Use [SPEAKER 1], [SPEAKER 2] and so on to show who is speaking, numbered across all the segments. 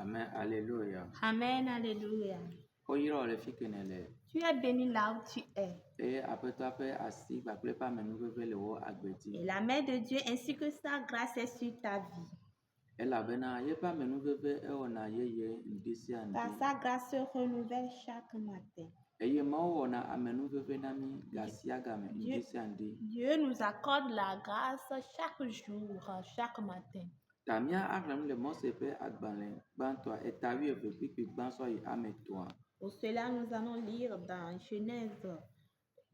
[SPEAKER 1] Amen. Alléluia.
[SPEAKER 2] Amen, alléluia. Tu es béni là où tu es. Et la main de Dieu ainsi que sa grâce est sur ta vie. Car sa grâce se renouvelle chaque matin. Dieu nous accorde la grâce chaque jour, chaque matin. Pour cela, nous allons lire dans Genèse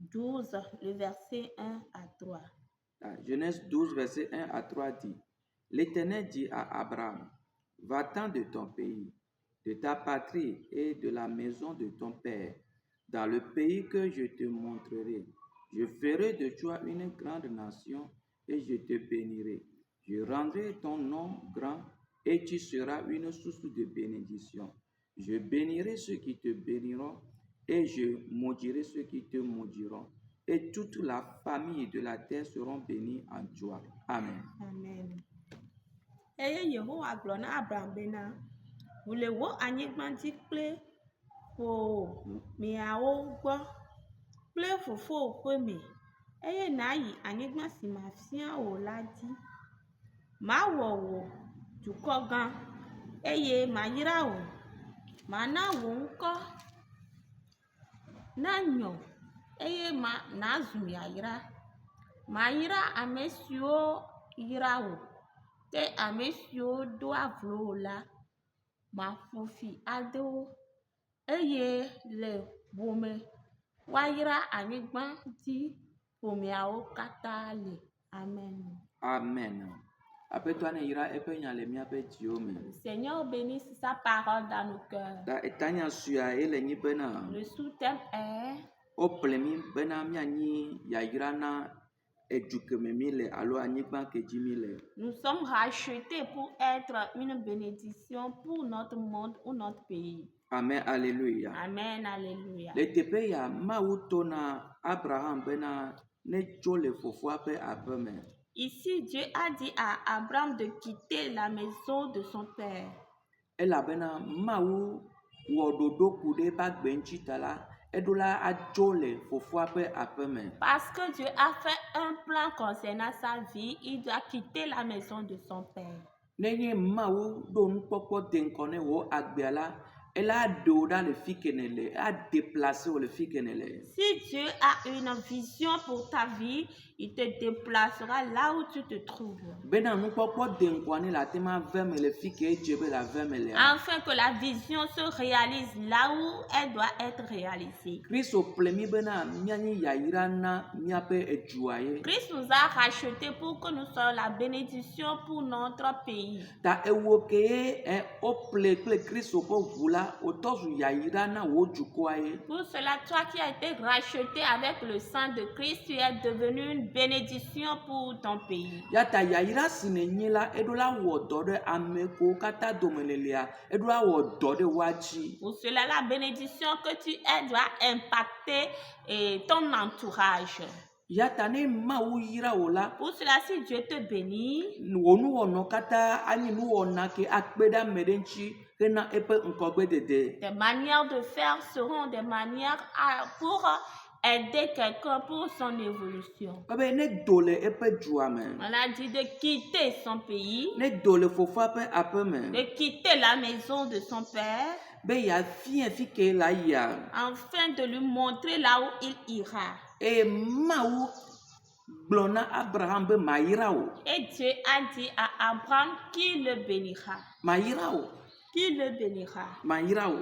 [SPEAKER 2] 12, le verset 1 à 3.
[SPEAKER 1] Genèse 12, verset 1 à 3 dit: L'Éternel dit à Abraham, va-t'en de ton pays, de ta patrie et de la maison de ton père, dans le pays que je te montrerai. Je ferai de toi une grande nation et je te bénirai. Je rendrai ton nom grand et tu seras une source de bénédiction. Je bénirai ceux qui te béniront et je maudirai ceux qui te maudiront. Et toute la famille de la terre seront bénies en toi. Amen.
[SPEAKER 2] Amen. Eye Yehowa gblɔ na Abraham bena, wòle wo anyigba dzi kple miawo gbɔ kple fofowò ƒe me, eye nàyi anyigba si mafia wò la dzi. Mawɔ wò dukɔ gã, eye mayra wò. Mana wò ŋkɔ nanyɔ, eye nàzu yayra. Mayra ame siwo yra wò, ke ame siwo doa vlo wò la, maƒo fi ade wo, eye le ʋome woayra anyigba dzi ƒomeawo katã le. Amen.
[SPEAKER 1] Amen. Aƒetɔa ne yra eƒe nya le míaƒe dziwo me.
[SPEAKER 2] Seigneur bénisse sa parole dans nos cœurs.
[SPEAKER 1] Ta etanya suya ele nyi bena.
[SPEAKER 2] Le sous-thème est.
[SPEAKER 1] Wople mi bena mianyi yayra na edu ke me mi le alo anyigba ke dzi mi le.
[SPEAKER 2] Nous sommes rachetés pour être une bénédiction pour notre monde ou notre pays.
[SPEAKER 1] Amen, alléluia.
[SPEAKER 2] Amen, alléluia.
[SPEAKER 1] Le teƒe ya Mawu to na Abraham bena ne tso le fofoa ƒe aƒe me.
[SPEAKER 2] Ici, Dieu a dit à Abraham de quitter la maison de son père.
[SPEAKER 1] Elabena Mawu wɔ ɖoɖo ku ɖe eƒe agbe ŋuti ta la, eɖo la atso le fofoa ƒe aƒe me.
[SPEAKER 2] Parce que Dieu a fait un plan concernant sa vie, il doit quitter la maison de son père.
[SPEAKER 1] Nenye Mawu ɖo nukpɔkpɔ de ŋkɔ ne wò agbea la, ela ɖewo ɖa le fi ke ne le, a déplacer wo le fi ke ne le.
[SPEAKER 2] Si Dieu a une vision pour ta vie, il te déplacera là où tu te trouves.
[SPEAKER 1] Bena nukpɔkpɔ de ŋkɔ ne la tema ve me le fi ke edze be la ve me le.
[SPEAKER 2] Afin que la vision se réalise là où elle doit être réalisée.
[SPEAKER 1] Kristo ple mi bena mianyi yayra na miaƒe edua ye.
[SPEAKER 2] Christ nous a rachetés pour que nous soyons la bénédiction pour notre pays.
[SPEAKER 1] Ta ewo ke ye o ple kple Kristo ƒe ʋu la wotɔ zu yayra na wo dukɔa ye.
[SPEAKER 2] Pour cela, toi qui as été racheté avec le sang de Christ, tu es devenu une bénédiction pour ton pays.
[SPEAKER 1] Yata yayra si ne nyi la eɖo la wɔ dɔ ɖe ame kowo katã dome lelea, eɖo la wɔ dɔ ɖe woa dzi.
[SPEAKER 2] Pour cela, la bénédiction que tu es doit impacter ton entourage.
[SPEAKER 1] Yata ne Mawu yra wo la.
[SPEAKER 2] Pour cela, si Dieu te bénit,
[SPEAKER 1] wo nuwɔnɔ katã anyi nuwɔna ke akpe ɖe ame ɖe ŋuti hena eƒe ŋkɔgbedede.
[SPEAKER 2] Des manières de faire seront des manières pour aider quelqu'un pour son évolution.
[SPEAKER 1] Ebe ne do le eƒe dua me.
[SPEAKER 2] On a dit de quitter son pays.
[SPEAKER 1] Ne do le fofoa ƒe aƒe me.
[SPEAKER 2] De quitter la maison de son père.
[SPEAKER 1] Be yafia fi ke la yia.
[SPEAKER 2] Afin de lui montrer là où il ira.
[SPEAKER 1] Et Mawu gblɔ na Abraham be mayra wo.
[SPEAKER 2] Et Dieu a dit à Abraham qu'il le bénira.
[SPEAKER 1] Mayra wo.
[SPEAKER 2] Qu'il le bénira.
[SPEAKER 1] Mayra wo.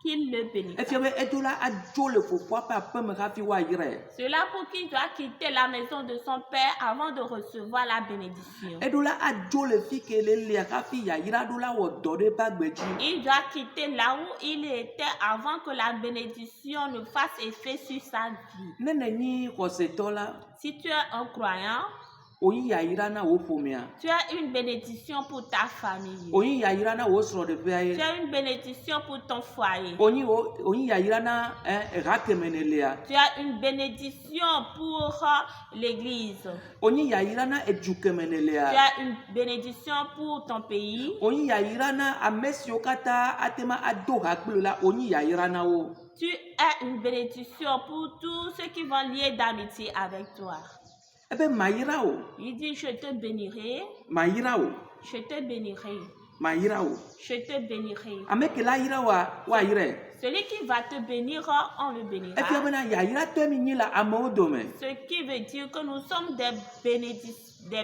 [SPEAKER 2] Qu'il le bénira.
[SPEAKER 1] Efia be edo la adzo le fofoa ƒe aƒe me hafi woayrae.
[SPEAKER 2] Cela pour qu'il doit quitter la maison de son père avant de recevoir la bénédiction.
[SPEAKER 1] Edo la adzo le fi ke le lia hafi yayra ɖo la wɔ dɔ ɖe eƒe agbe dzi.
[SPEAKER 2] Il doit quitter là où il était avant que la bénédiction ne fasse effet sur sa vie.
[SPEAKER 1] Ne nenyi xɔsetɔ la.
[SPEAKER 2] Si tu es un croyant,
[SPEAKER 1] Oyi yayira na wo fomia.
[SPEAKER 2] Tu as une bénédiction pour ta famille.
[SPEAKER 1] Oyi yayira na wo sro de
[SPEAKER 2] Tu
[SPEAKER 1] fe.
[SPEAKER 2] as une bénédiction pour ton foyer.
[SPEAKER 1] Oyi yayira na rakemenelea.
[SPEAKER 2] Tu as une bénédiction pour l'église.
[SPEAKER 1] Oyi yayira na
[SPEAKER 2] Tu
[SPEAKER 1] ejukemenelea.
[SPEAKER 2] as une bénédiction pour ton pays.
[SPEAKER 1] Oyi yayira na amesio kata atema ado hakbula oyi yayira na wo.
[SPEAKER 2] Tu as une bénédiction pour tous ceux qui vont lier d'amitié avec toi.
[SPEAKER 1] Ebe mayira o.
[SPEAKER 2] Il dit, je te bénirai.
[SPEAKER 1] Mayira o.
[SPEAKER 2] Je te bénirai.
[SPEAKER 1] Mayira o.
[SPEAKER 2] Je te bénirai.
[SPEAKER 1] Amekela yira wa yire.
[SPEAKER 2] Celui qui va te bénir, on le bénira.
[SPEAKER 1] Efi bena yayira to mi nyila amo dome.
[SPEAKER 2] Ce qui veut dire que nous sommes des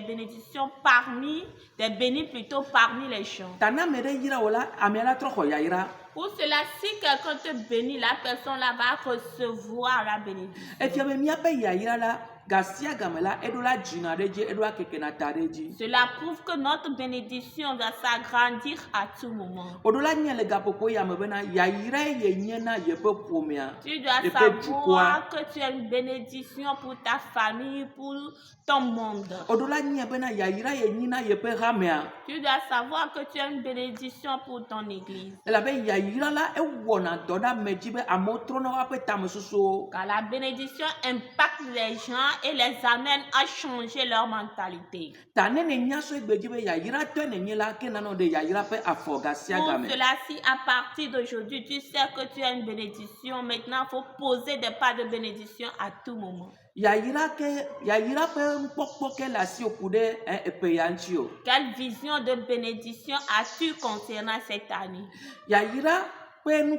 [SPEAKER 2] bénédictions parmi, des bénis plutôt parmi les gens.
[SPEAKER 1] Tana mere yira wala amiala troko yayira.
[SPEAKER 2] Pour cela, si quelqu'un te bénit, la personne là va recevoir la bénédiction.
[SPEAKER 1] Efi be miape yayira la gasia gamela edola jina reji edola kekena tareji.
[SPEAKER 2] Cela prouve que notre bénédiction doit s'agrandir à tout moment.
[SPEAKER 1] Odola nyele gapopo ya mebena yayira ye nyena yepe pomia.
[SPEAKER 2] Tu dois savoir que tu as une bénédiction pour ta famille, pour ton monde.
[SPEAKER 1] Odola nyebena yayira ye nyina yepe ramea.
[SPEAKER 2] Tu dois savoir que tu as une bénédiction pour ton église.
[SPEAKER 1] La be yayira la ewona doda mejibe amotrono wape tamesuso.
[SPEAKER 2] Car la bénédiction impacte les gens et les amène à changer leur mentalité.
[SPEAKER 1] Pour
[SPEAKER 2] cela, si à partir d'aujourd'hui, tu sais que tu as une bénédiction, maintenant il faut poser des pas de bénédiction à tout moment. Quelle vision de bénédiction as-tu concernant cette année?
[SPEAKER 1] Quelle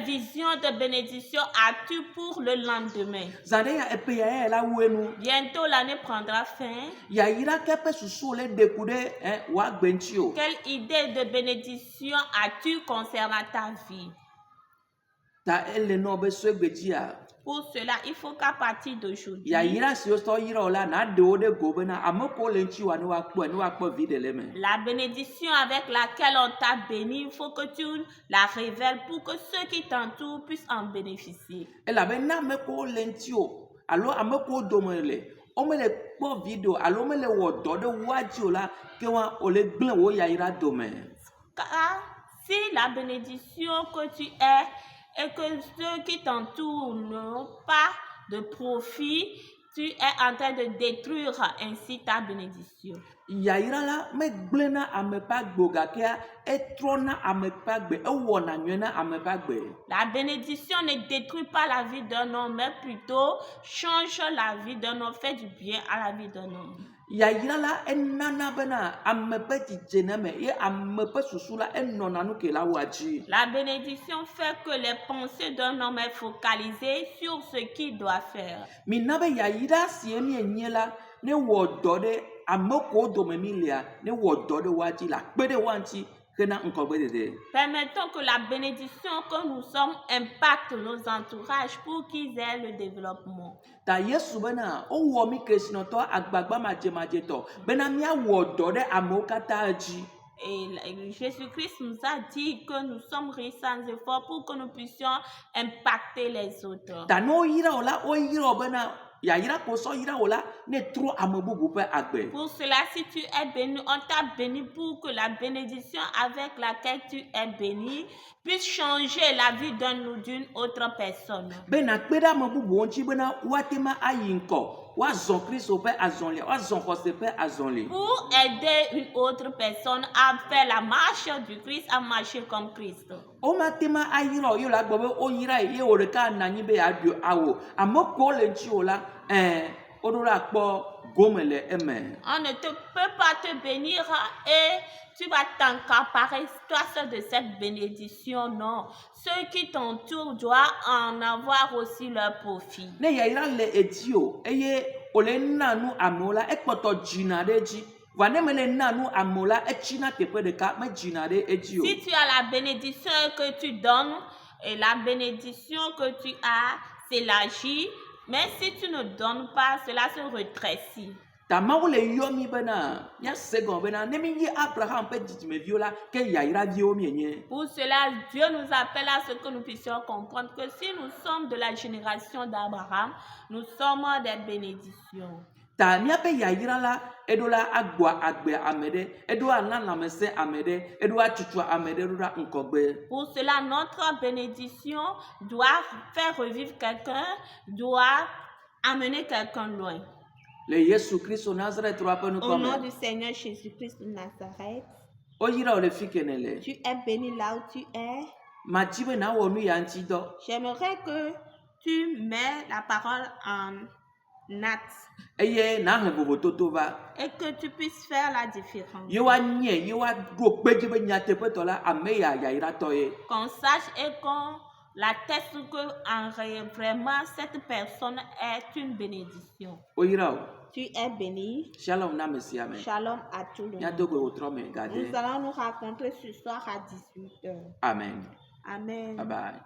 [SPEAKER 2] vision de bénédiction as-tu pour le lendemain? Bientôt l'année prendra fin. Quelle idée de bénédiction as-tu concernant ta vie? Pour cela, il faut qu'à partir d'aujourd'hui, la bénédiction avec laquelle on t'a béni, il faut que tu la révèles pour que ceux qui t'entourent puissent en bénéficier. Car si la bénédiction que tu es et que ceux qui t'entourent n'ont pas de profit, tu es en train de détruire ainsi ta bénédiction. La bénédiction ne détruit pas la vie d'un homme, mais plutôt change la vie d'un homme, fait du bien à la vie d'un homme. La bénédiction fait que les pensées d'un homme est focalisées sur ce qu'il doit faire. Permettons que la bénédiction que nous sommes impacte nos entourages pour qu'ils aient le développement. Et Jésus-Christ nous a dit que nous sommes riches sans effort pour que nous puissions impacter les autres. Pour cela, si tu es béni, on t'a béni pour que la bénédiction avec laquelle tu es béni puisse changer la vie d'une autre personne. Pour aider une autre personne à faire la marche du Christ, à marcher comme Christ. On ne te peut pas te bénir et tu vas t'accaparer toi seul de cette bénédiction, non. Ceux qui t'entourent doivent en avoir aussi leur profit. Si tu as la bénédiction que tu donnes, et la bénédiction que tu as s'élargit, mais si tu ne donnes pas, cela se rétrécit.
[SPEAKER 1] Ta mawu le yomi bena, nya segon bena, ne mi yi Abraham pe ditime viola, ke yaira vio mienye.
[SPEAKER 2] Pour cela, Dieu nous appelle à ce que nous puissions comprendre que si nous sommes de la génération d'Abraham, nous sommes des bénédictions.
[SPEAKER 1] Ta miape yaira la, edola agboa agbe amede, edoa nanamese amede, edoa tutua amede, edoa nkogbe.
[SPEAKER 2] Pour cela, notre bénédiction doit faire revivre quelqu'un, doit amener quelqu'un loin.
[SPEAKER 1] Le Jésus Christ au Nazareth,
[SPEAKER 2] Au nom du Seigneur Jésus-Christ de Nazareth, tu es béni là où tu es. J'aimerais que tu mets la parole en acte et que tu puisses faire la différence. Qu'on sache et qu'on l'atteste que vraiment cette personne est une bénédiction. Tu es béni.
[SPEAKER 1] Shalom
[SPEAKER 2] à tout le monde. Nous allons nous rencontrer ce soir à 18h.
[SPEAKER 1] Amen.
[SPEAKER 2] Amen.
[SPEAKER 1] Bye bye.